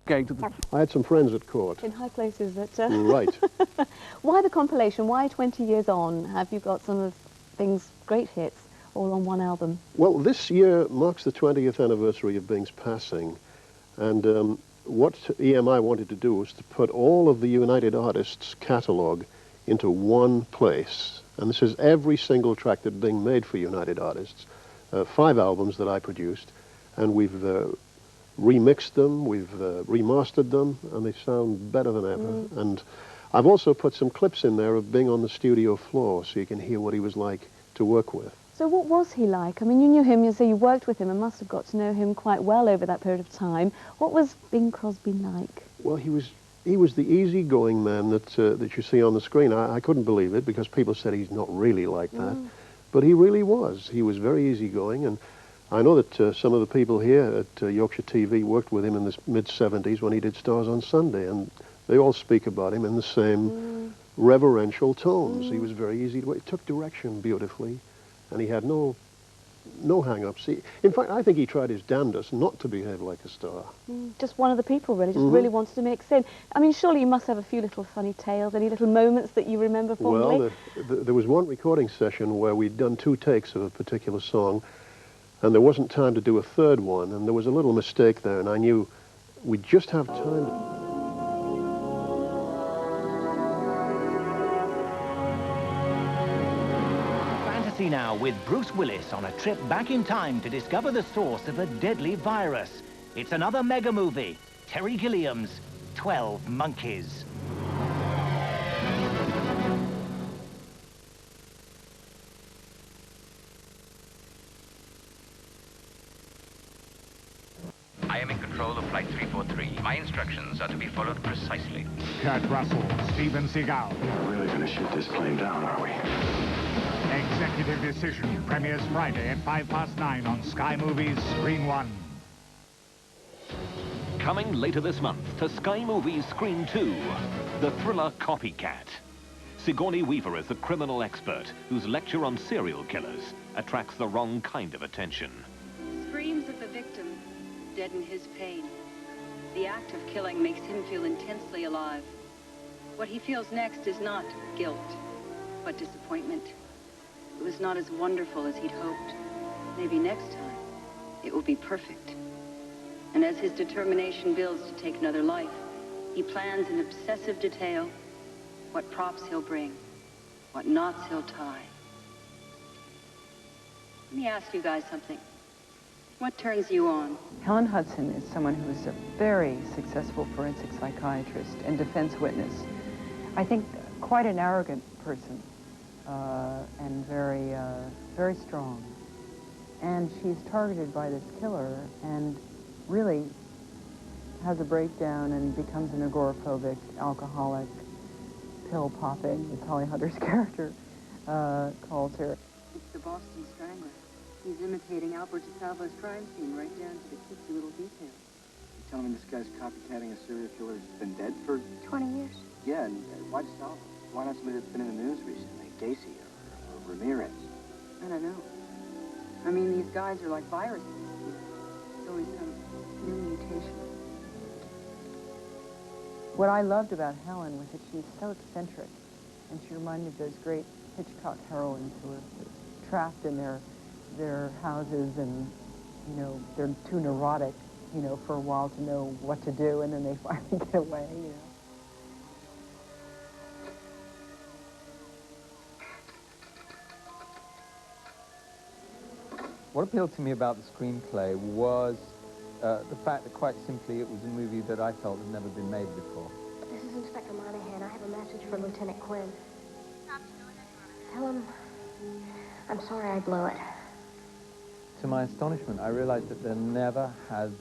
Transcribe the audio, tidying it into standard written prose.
Going to the... I had some friends at court. In high places that... Right. Why the compilation? Why 20 years on have you got some of Bing's great hits all on one album? Well, this year marks the 20th anniversary of Bing's passing, and what EMI wanted to do was to put all of the United Artists catalogue into one place. And this is every single track that Bing made for United Artists, 5 albums that I produced, and we've remixed them, we've remastered them, and they sound better than ever. And I've also put some clips in there of Bing on the studio floor so you can hear what he was like to work with. So what was he like? I mean, you knew him, you say you worked with him and must have got to know him quite well over that period of time. What was Bing Crosby like? Well, he was the easygoing man that you see on the screen. I couldn't believe it because people said he's not really like that. But he really was. He was very easygoing, and I know that some of the people here at Yorkshire TV worked with him in the mid-70s when he did Stars on Sunday, and they all speak about him in the same reverential tones. He was very easy to... He took direction beautifully, and he had no hang-ups. In fact, I think he tried his damnedest not to behave like a star. Just one of the people, really, just really wanted to make sense. I mean, surely you must have a few little funny tales, any little moments that you remember fondly? Well, there was one recording session where we'd done 2 takes of a particular song, and there wasn't time to do a 3rd one, and there was a little mistake there, and I knew we'd just have time. Fantasy now with Bruce Willis on a trip back in time to discover the source of a deadly virus. It's another mega movie, Terry Gilliam's 12 Monkeys. I am in control of Flight 343. My instructions are to be followed precisely. Kurt Russell, Steven Seagal. We're really going to shoot this plane down, are we? Executive Decision premieres Friday at 9:05 on Sky Movies Screen 1. Coming later this month to Sky Movies Screen 2, the thriller Copycat. Sigourney Weaver is the criminal expert whose lecture on serial killers attracts the wrong kind of attention. Screams of the victim deaden his pain. The act of killing makes him feel intensely alive. What he feels next is not guilt, but disappointment. It was not as wonderful as he'd hoped. Maybe next time, it will be perfect. And as his determination builds to take another life, he plans in obsessive detail what props he'll bring, what knots he'll tie. Let me ask you guys something. What turns you on? Helen Hudson is someone who is a very successful forensic psychiatrist and defense witness. I think quite an arrogant person and very strong. And she's targeted by this killer and really has a breakdown and becomes an agoraphobic, alcoholic, pill-popping, as Holly Hunter's character calls her. It's the Boston Strangler. He's imitating Albert DeSalvo's crime scene right down to the kooky little details. You telling me this guy's copycatting a serial killer who's been dead for 20 years? Yeah, and why DeSalvo? Why not somebody that's been in the news recently? Gacy or Ramirez? I don't know. I mean, these guys are like viruses. There's always some new mutation. What I loved about Helen was that she's so eccentric, and she reminded me of those great Hitchcock heroines who are trapped in their houses, and, you know, they're too neurotic, you know, for a while to know what to do, and then they finally get away, you know. What appealed to me about the screenplay was the fact that, quite simply, it was a movie that I felt had never been made before. This is Inspector Monahan. I have a message for Lieutenant Quinn. Tell him I'm sorry I blew it. To my astonishment, I realized that there never has